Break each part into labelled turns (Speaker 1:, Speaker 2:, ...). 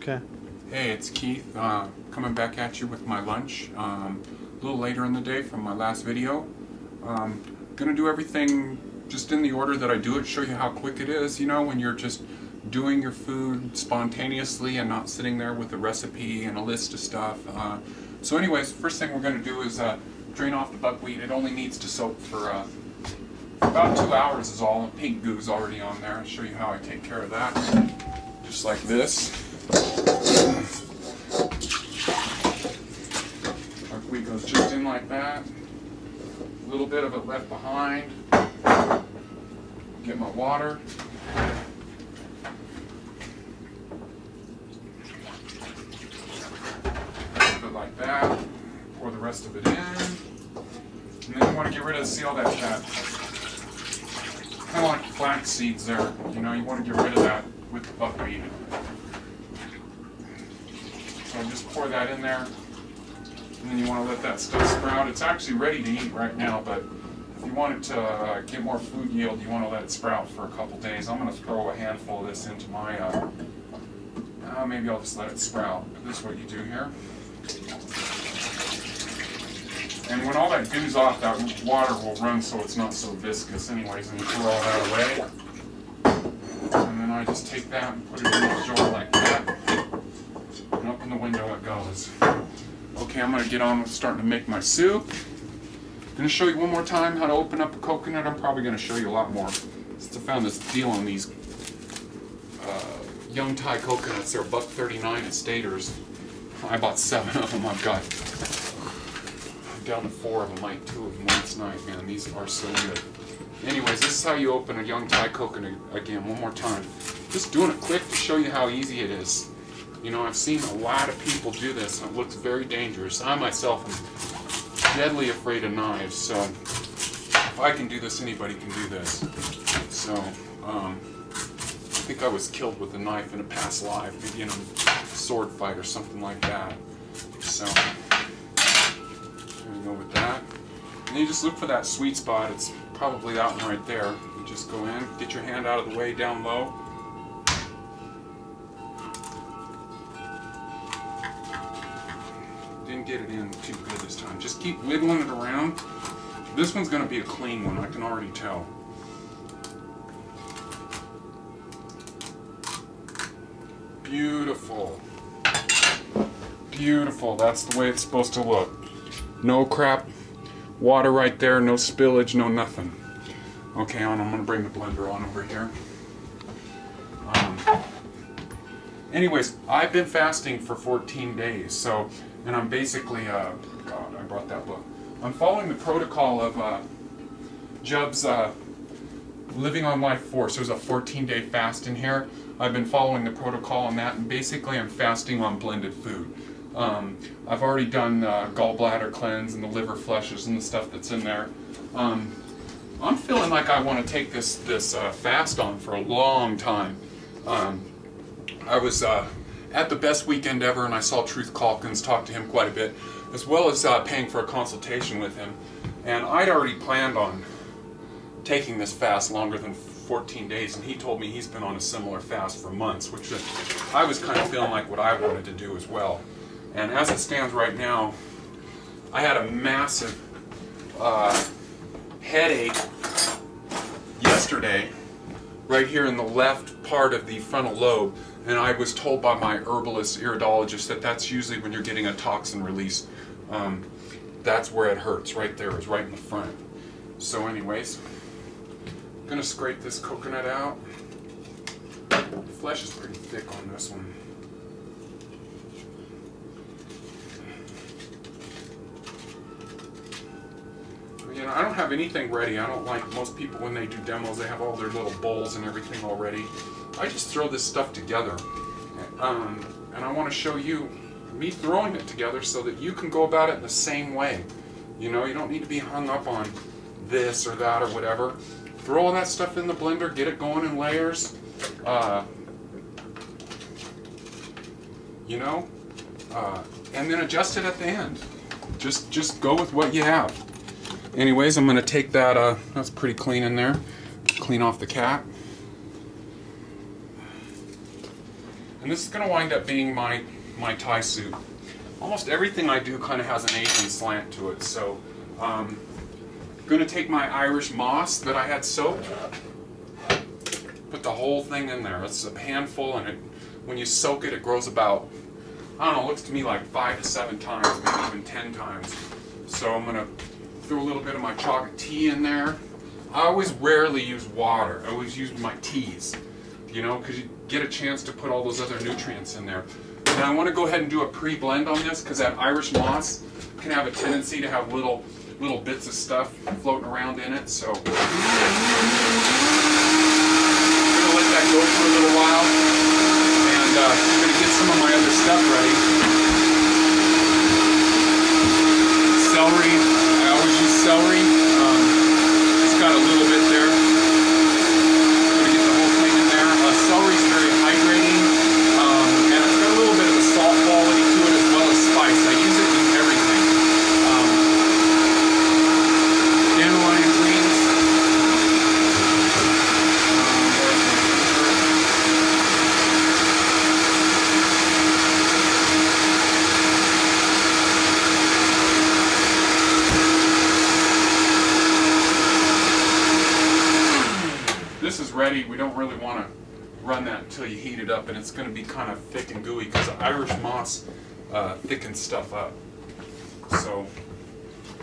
Speaker 1: Okay.
Speaker 2: Hey, it's Keith, coming back at you with my lunch, a little later in the day from my last video. Gonna do everything just in the order that I do it, show you how quick it is, you know, when you're just doing your food spontaneously and not sitting there with a recipe and a list of stuff. So anyways, first thing we're gonna do is drain off the buckwheat. It only needs to soak for about 2 hours is all. Pink goo is already on there. I'll show you how I take care of that. Just like this. Buckwheat goes just in like that. A little bit of it left behind. Get my water. A little bit like that. Pour the rest of it in. And then you want to get rid of, see all that kind of like flax seeds there. You know, you want to get rid of that with the buckwheat. So just pour that in there. And then you want to let that stuff sprout. It's actually ready to eat right now, but if you want it to get more food yield, you want to let it sprout for a couple days. I'm going to throw a handful of this into my, maybe I'll just let it sprout. This is what you do here. And when all that goo's off, that water will run so it's not so viscous anyways, and you throw all that away. And then I just take that and put it in the jar like that. And up in the window it goes. Okay, I'm going to get on with starting to make my soup. I'm going to show you one more time how to open up a coconut. I'm probably going to show you a lot more. Since I found this deal on these young Thai coconuts. They're $1.39 at Staters. I bought 7 of them. I've got down to 4 of them, like 2 of them last night. Man, these are so good. Anyways, this is how you open a young Thai coconut again, one more time. Just doing it quick to show you how easy it is. You know, I've seen a lot of people do this, and it looks very dangerous. I myself am deadly afraid of knives, so if I can do this, anybody can do this. So, I think I was killed with a knife in a past life, maybe in a sword fight or something like that. So, there we go with that. And you just look for that sweet spot. It's probably that one right there. You just go in, get your hand out of the way down low. Didn't get it in too good this time. Just keep wiggling it around. This one's going to be a clean one, I can already tell. Beautiful. Beautiful. That's the way it's supposed to look. No crap water right there, no spillage, no nothing. Okay, I'm going to bring the blender on over here. Anyways, I've been fasting for 14 days, so, and I'm basically, God, I brought that book. I'm following the protocol of Jub's Living on Life Force. There's a 14-day fast in here. I've been following the protocol on that, and basically I'm fasting on blended food. I've already done gallbladder cleanse and the liver flushes and the stuff that's in there. I'm feeling like I want to take this fast on for a long time. I was at the Best Weekend Ever, and I saw Truth Calkins, talked to him quite a bit, as well as paying for a consultation with him. And I'd already planned on taking this fast longer than 14 days, and he told me he's been on a similar fast for months, which I was kind of feeling like what I wanted to do as well. And as it stands right now, I had a massive headache yesterday, right here in the left part of the frontal lobe, and I was told by my herbalist iridologist that that's usually when you're getting a toxin release. That's where it hurts, right there, is right in the front. So anyways, I'm going to scrape this coconut out. The flesh is pretty thick on this one. You know, I don't have anything ready. I don't like most people when they do demos, they have all their little bowls and everything already. I just throw this stuff together. And I want to show you me throwing it together so that you can go about it in the same way. You know, you don't need to be hung up on this or that or whatever. Throw all that stuff in the blender, get it going in layers. You know, and then adjust it at the end. Just go with what you have. Anyways, I'm going to take that, that's pretty clean in there, clean off the cap. And this is going to wind up being my Thai soup. Almost everything I do kind of has an Asian slant to it. So I'm going to take my Irish moss that I had soaked, put the whole thing in there. It's a handful, and when you soak it, it grows about, I don't know, it looks to me like 5 to 7 times, maybe even 10 times. So I'm going to throw a little bit of my chocolate tea in there. I always rarely use water. I always use my teas, you know, because you get a chance to put all those other nutrients in there. And I want to go ahead and do a pre-blend on this because that Irish moss can have a tendency to have little bits of stuff floating around in it. So I'm going to let that go for a little while, and I'm going to get some of my other stuff ready. Celery, I always use celery. It's got a little bit there. I'm going to get the whole thing in there. Celery is very hydrating, and it's got a little bit of a salt quality to it as well as spice. I use it in everything. Dandelion greens. This is ready. We don't really want to run that until you heat it up, and it's going to be kind of thick and gooey because the Irish moss thickens stuff up. So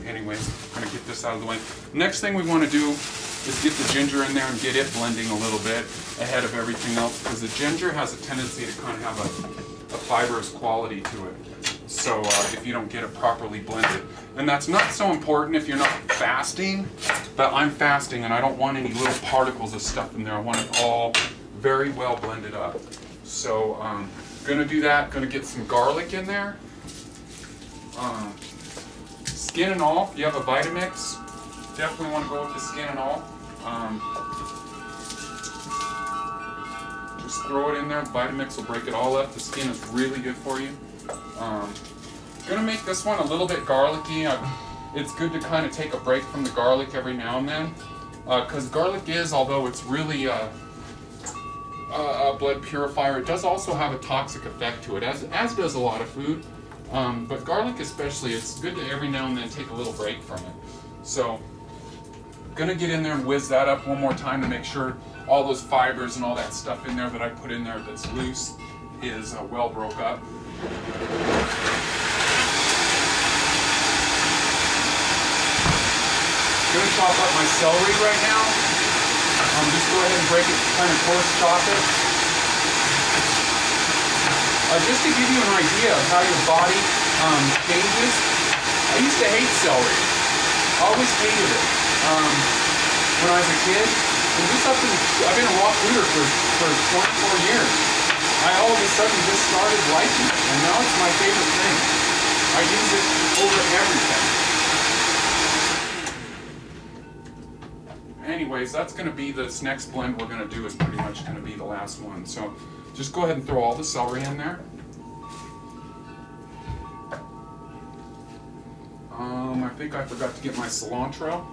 Speaker 2: anyways, I'm going to get this out of the way. Next thing we want to do is get the ginger in there and get it blending a little bit ahead of everything else, because the ginger has a tendency to kind of have a fibrous quality to it. So if you don't get it properly blended. And that's not so important if you're not fasting, but I'm fasting and I don't want any little particles of stuff in there. I want it all very well blended up. So going to do that. Going to get some garlic in there. Skin and all. If you have a Vitamix, definitely want to go with the skin and all. Just throw it in there. The Vitamix will break it all up. The skin is really good for you. Gonna make this one a little bit garlicky. It's good to kind of take a break from the garlic every now and then, because garlic is, although it's really a blood purifier, it does also have a toxic effect to it, as does a lot of food. But garlic especially, it's good to every now and then take a little break from it. So, gonna get in there and whiz that up one more time to make sure all those fibers and all that stuff in there that I put in there that's loose is well broke up. I'm going to chop up my celery right now. Just go ahead and break it, kind of coarse chop it. Just to give you an idea of how your body changes, I used to hate celery. I always hated it when I was a kid. And I've been a raw fooder for 24 years. I all of a sudden just started liking it, and now it's my favorite thing. I use it over everything. Anyways, that's going to be this next blend we're going to do is pretty much going to be the last one. So just go ahead and throw all the celery in there. I think I forgot to get my cilantro.